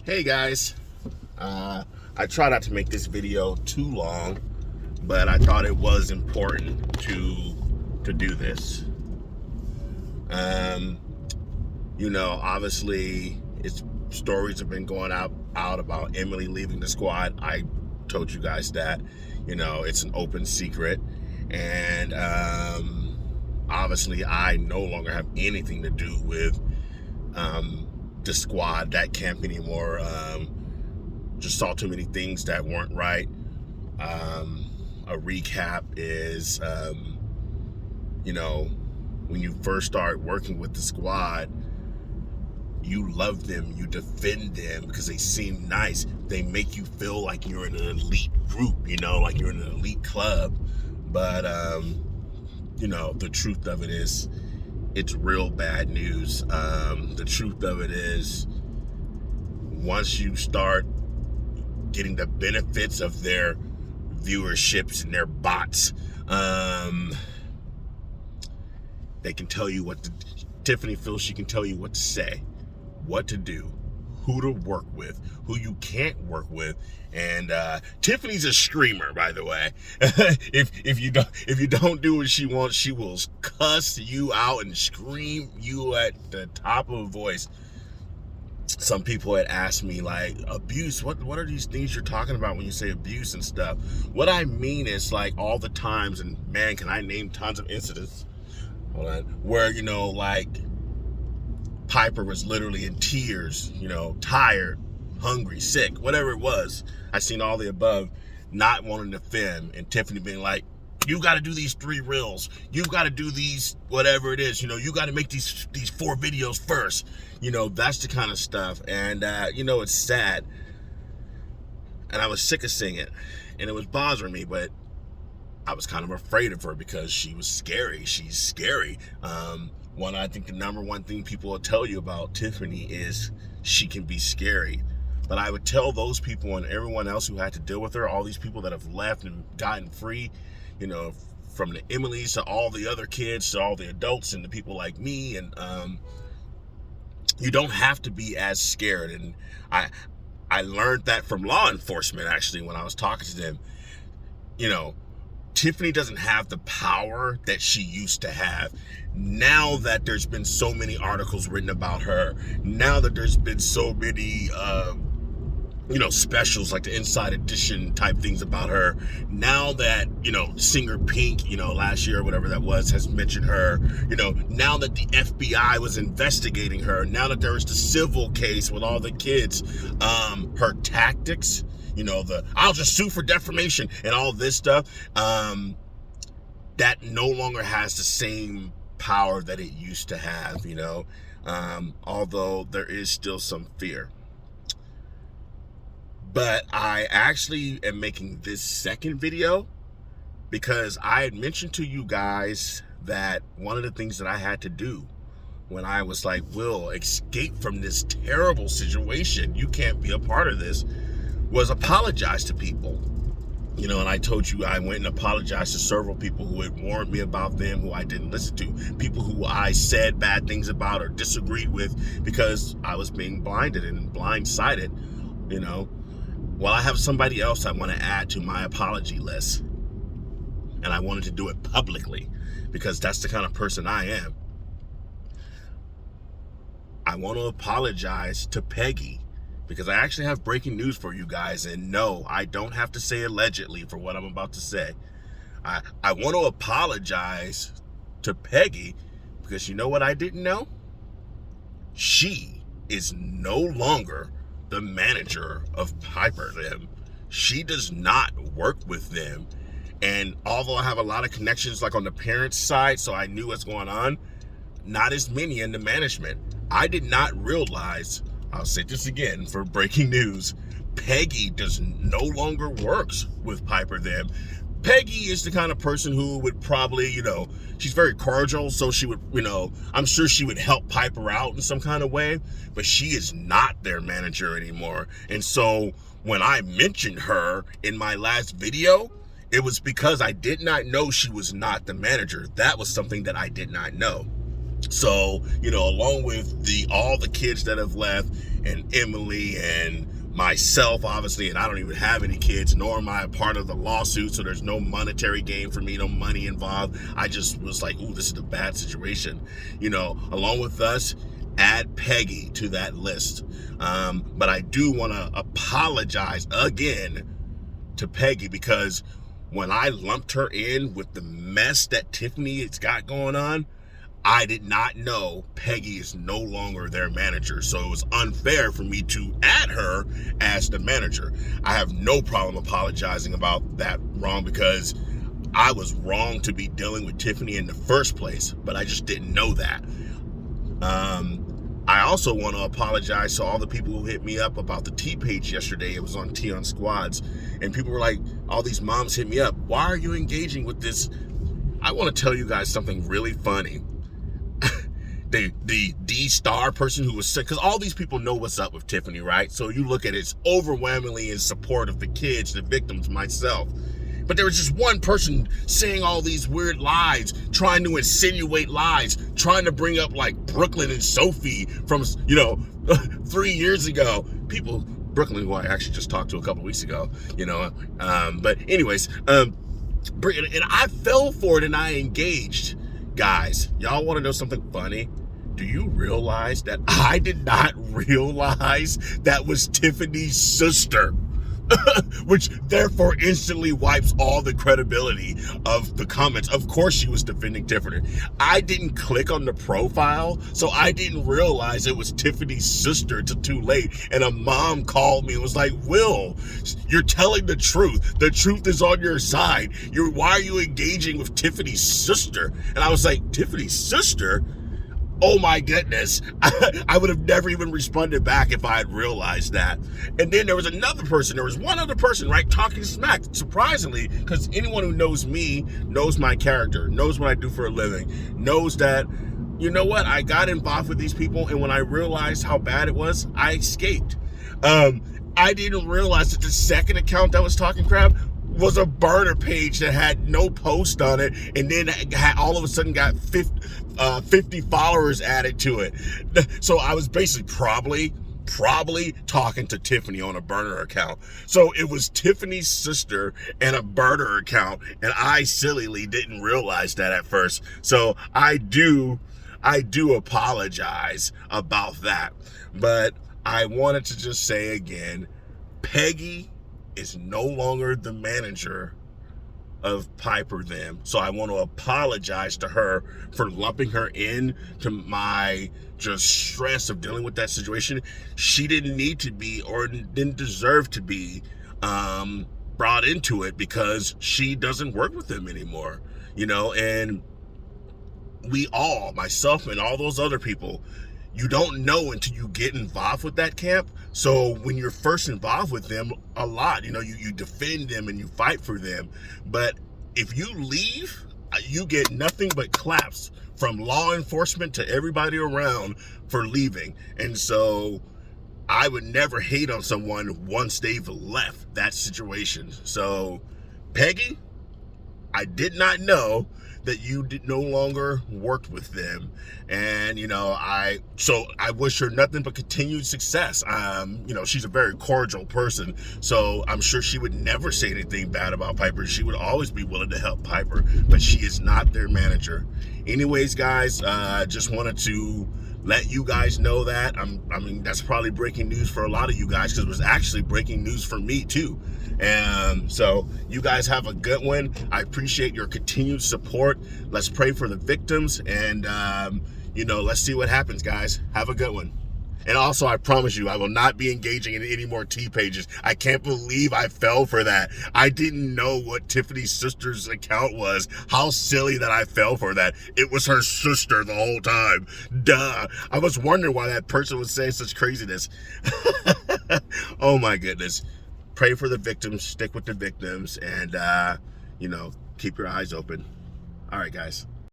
Hey guys, I try not to make this video too long, but I thought it was important to do this. Obviously, stories have been going out about Emily leaving the squad. I told you guys that, it's an open secret, and obviously, I no longer have anything to do with the squad, that camp anymore. Just saw too many things that weren't right. A recap is, when you first start working with the squad, you love them, you defend them because they seem nice. They make you feel like you're in an elite group, like you're in an elite club. But, the truth of it is, it's real bad news. The truth of it is, once you start getting the benefits of their viewerships and their bots, they can tell you Tiffany feels she can tell you what to say, what to do, who to work with, who you can't work with. And Tiffany's a screamer, by the way. if you don't do what she wants, she will cuss you out and scream you at the top of a voice. Some people had asked me, like, abuse, what are these things you're talking about when you say abuse and stuff? What I mean is, like, all the times, and man, can I name tons of incidents, where, like, Piper was literally in tears, tired, hungry, sick, whatever it was. I seen all the above, not wanting to film, and Tiffany being like, you got to do these 3 reels. You got to do these, whatever it is. You got to make these 4 videos first. That's the kind of stuff. And, it's sad. And I was sick of seeing it. And it was bothering me, but I was kind of afraid of her because she was scary. She's scary. I think the number one thing people will tell you about Tiffany is she can be scary. But I would tell those people and everyone else who had to deal with her, all these people that have left and gotten free, from the Emilys to all the other kids to all the adults and the people like me, and you don't have to be as scared. And I learned that from law enforcement, actually, when I was talking to them. Tiffany doesn't have the power that she used to have. Now that there's been so many articles written about her, now that there's been so many specials like the Inside Edition type things about her, now that, Singer Pink, last year or whatever that was, has mentioned her, now that the FBI was investigating her, now that there was the civil case with all the kids, her tactics, I'll just sue for defamation and all this stuff, that no longer has the same power that it used to have, although there is still some fear. But I actually am making this second video because I had mentioned to you guys that one of the things that I had to do when I was like, Will, escape from this terrible situation, you can't be a part of this, was apologize to people. And I told you I went and apologized to several people who had warned me about them, who I didn't listen to, people who I said bad things about or disagreed with because I was being blinded and blindsided, Well, I have somebody else I want to add to my apology list. And I wanted to do it publicly because that's the kind of person I am. I want to apologize to Peggy because I actually have breaking news for you guys. And no, I don't have to say allegedly for what I'm about to say. I want to apologize to Peggy because you know what I didn't know? She is no longer the manager of Piper them. She does not work with them. And although I have a lot of connections like on the parents' side, so I knew what's going on, not as many in the management. I did not realize, I'll say this again for breaking news, Peggy no longer works with Piper them. Peggy is the kind of person who would probably, she's very cordial, so she would, I'm sure she would help Piper out in some kind of way, but she is not their manager anymore. And so when I mentioned her in my last video, it was because I did not know she was not the manager. That was something that I did not know. So, along with all the kids that have left, and Emily and myself, obviously, and I don't even have any kids, nor am I a part of the lawsuit, so there's no monetary gain for me, no money involved. I just was like, ooh, this is a bad situation. Along with us, add Peggy to that list. But I do want to apologize again to Peggy, because when I lumped her in with the mess that Tiffany has got going on, I did not know Peggy is no longer their manager. So it was unfair for me to add her as the manager. I have no problem apologizing about that wrong, because I was wrong to be dealing with Tiffany in the first place, but I just didn't know that. I also want to apologize to all the people who hit me up about the T page yesterday. It was on Tea on Squads, and people were like, all these moms hit me up, why are you engaging with this? I want to tell you guys something really funny. The D-Star person who was sick, because all these people know what's up with Tiffany, right? So you look at it, it's overwhelmingly in support of the kids, the victims, myself. But there was just one person saying all these weird lies, trying to insinuate lies, trying to bring up like Brooklyn and Sophie from, 3 years ago. Brooklyn, who I actually just talked to a couple weeks ago, but anyways, and I fell for it and I engaged. Guys, y'all want to know something funny? Do you realize that I did not realize that was Tiffany's sister? Which therefore instantly wipes all the credibility of the comments. Of course she was defending Tiffany. I didn't click on the profile, so I didn't realize it was Tiffany's sister till too late. And a mom called me and was like, Will, you're telling the truth. The truth is on your side. Why are you engaging with Tiffany's sister? And I was like, Tiffany's sister? Oh my goodness. I would have never even responded back if I had realized that. And then there was one other person, right, talking smack, surprisingly, because anyone who knows me knows my character, knows what I do for a living, knows that, you know what, I got involved with these people, and when I realized how bad it was, I escaped. I didn't realize that the second account that was talking crap was a burner page that had no post on it, and then all of a sudden got 50 followers added to it. So I was basically probably talking to Tiffany on a burner account. So it was Tiffany's sister and a burner account, and I sillily didn't realize that at first. So I do apologize about that. But I wanted to just say again, Peggy is no longer the manager of Piper them. So I want to apologize to her for lumping her in to my just stress of dealing with that situation. She didn't need to be, or didn't deserve to be brought into it, because she doesn't work with them anymore, and we all, myself and all those other people, you don't know until you get involved with that camp. So when you're first involved with them a lot, you defend them and you fight for them. But if you leave, you get nothing but claps from law enforcement to everybody around for leaving. And so I would never hate on someone once they've left that situation. So Peggy, I did not know that you no longer worked with them, and I wish her nothing but continued success. She's a very cordial person, so I'm sure she would never say anything bad about Piper. She would always be willing to help Piper, but she is not their manager. Anyways, guys, just wanted to let you guys know that. That's probably breaking news for a lot of you guys, because it was actually breaking news for me too. And so you guys have a good one. I appreciate your continued support. Let's pray for the victims, and let's see what happens, guys. Have a good one. And also, I promise you, I will not be engaging in any more T pages. I can't believe I fell for that. I didn't know what Tiffany's sister's account was. How silly that I fell for that. It was her sister the whole time. Duh. I was wondering why that person was saying such craziness. Oh my goodness. Pray for the victims, stick with the victims, and, keep your eyes open. All right, guys.